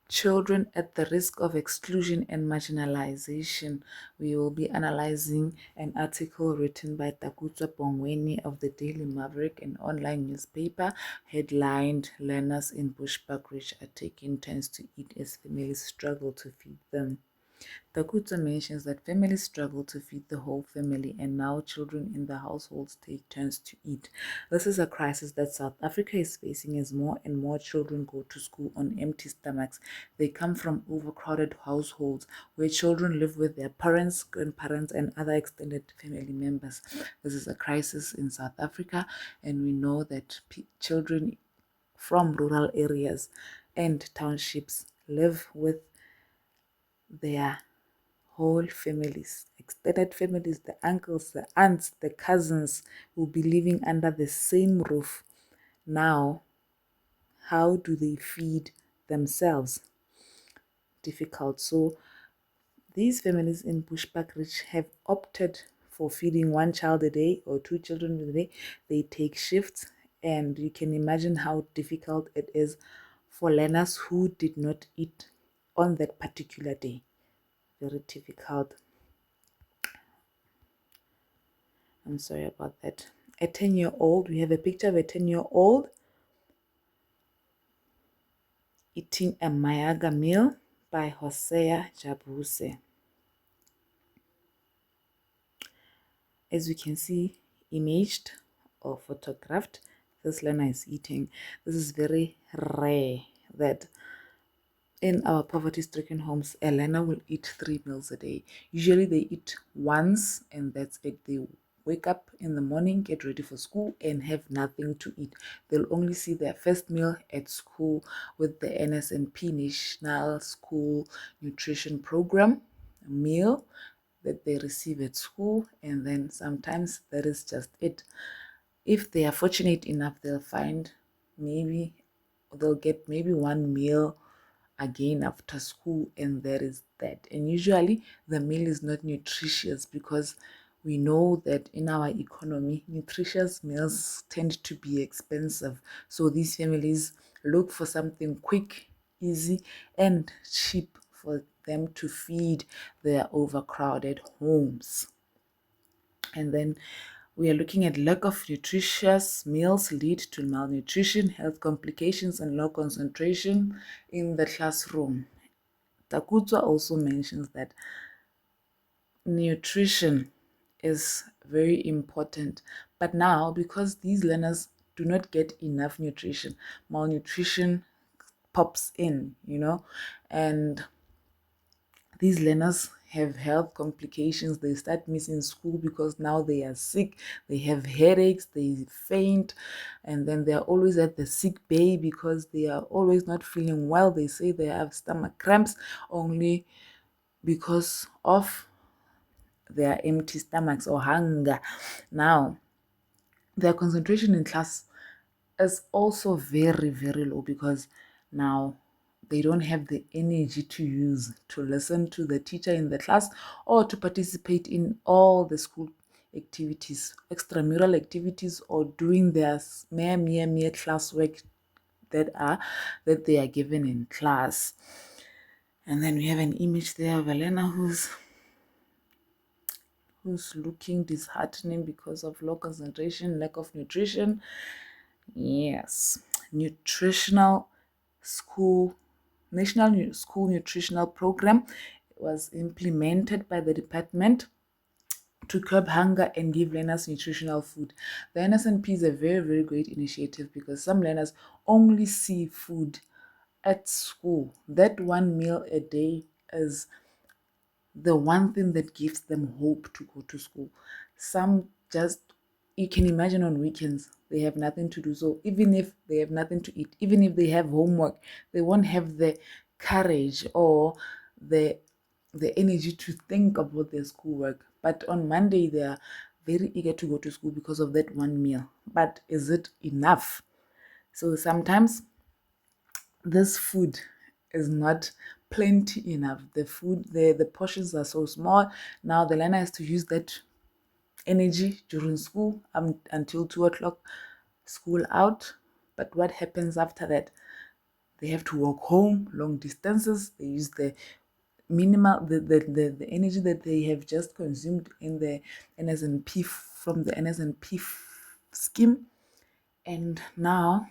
Children at the risk of exclusion and marginalization. We will be analyzing an article written by Takutswa Bongweni of the Daily Maverick, an online newspaper, headlined "Learners in Bushbuck Ridge are taking turns to eat as families struggle to feed them." Takuta mentions that families struggle to feed the whole family, and now children in the households take turns to eat. This is a crisis that South Africa is facing as more and more children go to school on empty stomachs. They come from overcrowded households where children live with their parents, grandparents, and other extended family members. This is a crisis in South Africa, and we know that children from rural areas and townships live with their whole families, extended families, the uncles, the aunts, the cousins will be living under the same roof. Now, how do they feed themselves? Difficult. So, these families in Bushbuck Ridge have opted for feeding one child a day or two children a day. They take shifts, and you can imagine how difficult it is for learners who did not eat on that particular day. Very difficult. I'm sorry about that. A 10-year-old, we have a picture of a 10-year-old eating a Mayaga meal by Hosea Jabuse. As we can see, imaged or photographed, this learner is eating. This is very rare that in our poverty-stricken homes, a learner will eat 3 meals a day. Usually they eat once and that's it. They wake up in the morning, get ready for school, and have nothing to eat. They'll only see their first meal at school with the NSNP, National School Nutrition Program meal that they receive at school, and then sometimes that is just it. If they are fortunate enough, they'll get maybe one meal again after school, and that is that. And usually the meal is not nutritious because we know that in our economy nutritious meals tend to be expensive, so these families look for something quick, easy, and cheap for them to feed their overcrowded homes. And then we are looking at lack of nutritious meals lead to malnutrition, health complications, and low concentration in the classroom. Takutswa also mentions that nutrition is very important, but now because these learners do not get enough nutrition, malnutrition pops in, and these learners have health complications. They start missing school because now they are sick, they have headaches, they faint, and then they are always at the sick bay because they are always not feeling well. They say they have stomach cramps only because of their empty stomachs or hunger. Now, their concentration in class is also very, very low because now they don't have the energy to use to listen to the teacher in the class or to participate in all the school activities, extramural activities, or doing their mere classwork that they are given in class. And then we have an image there of Elena who's looking disheartening because of low concentration, lack of nutrition. Yes, nutritional school, School Nutritional Program was implemented by the department to curb hunger and give learners nutritional food. The NSNP is a very, very great initiative because some learners only see food at school. That one meal a day is the one thing that gives them hope to go to school. Some just, you can imagine on weekends, they have nothing to do. So even if they have nothing to eat, even if they have homework, they won't have the courage or the energy to think about their schoolwork. But on Monday, they are very eager to go to school because of that one meal. But is it enough? So sometimes this food is not plenty enough. The portions are so small. Now the learner has to use that energy during school until 2 o'clock, school out. But what happens after that? They have to walk home long distances. They use the minimal the energy that they have just consumed in the NSNP from the NSNP scheme, and now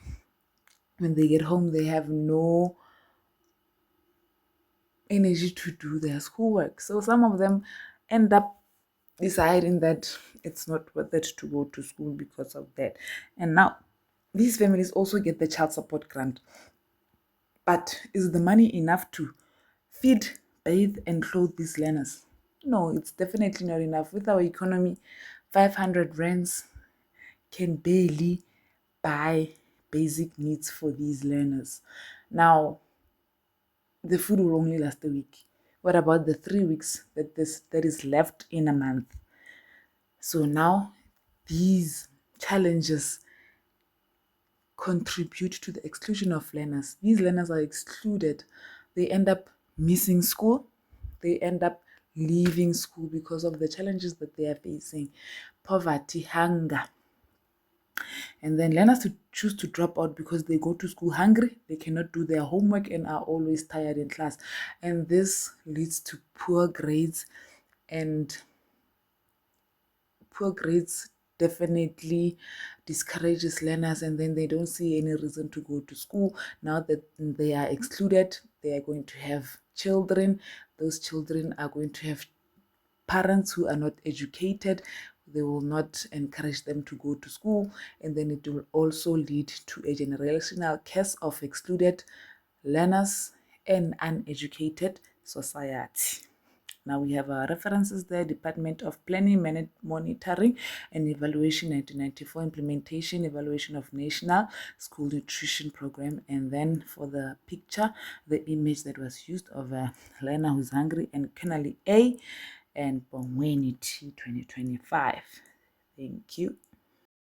when they get home they have no energy to do their schoolwork. So some of them end up deciding that it's not worth it to go to school because of that. And now these families also get the child support grant. But is the money enough to feed, bathe, and clothe these learners? No, it's definitely not enough. With our economy, 500 rands can barely buy basic needs for these learners. Now, the food will only last a week. What about the 3 weeks that is left in a month? So now these challenges contribute to the exclusion of learners. These learners are excluded. They end up missing school. They end up leaving school because of the challenges that they are facing: poverty, hunger. And then learners to choose to drop out because they go to school hungry, they cannot do their homework, and are always tired in class. And this leads to poor grades, and poor grades definitely discourages learners, and then they don't see any reason to go to school. Now that they are excluded, they are going to have children. Those children are going to have parents who are not educated. They will not encourage them to go to school, and then it will also lead to a generational curse of excluded learners and uneducated society. Now we have our references there: Department of Planning, Monitoring and Evaluation, 1994, implementation, evaluation of National School Nutrition Program. And then for the picture, the image that was used of a learner who's hungry, and Kennelly A and Bongweni T 2025. Thank you.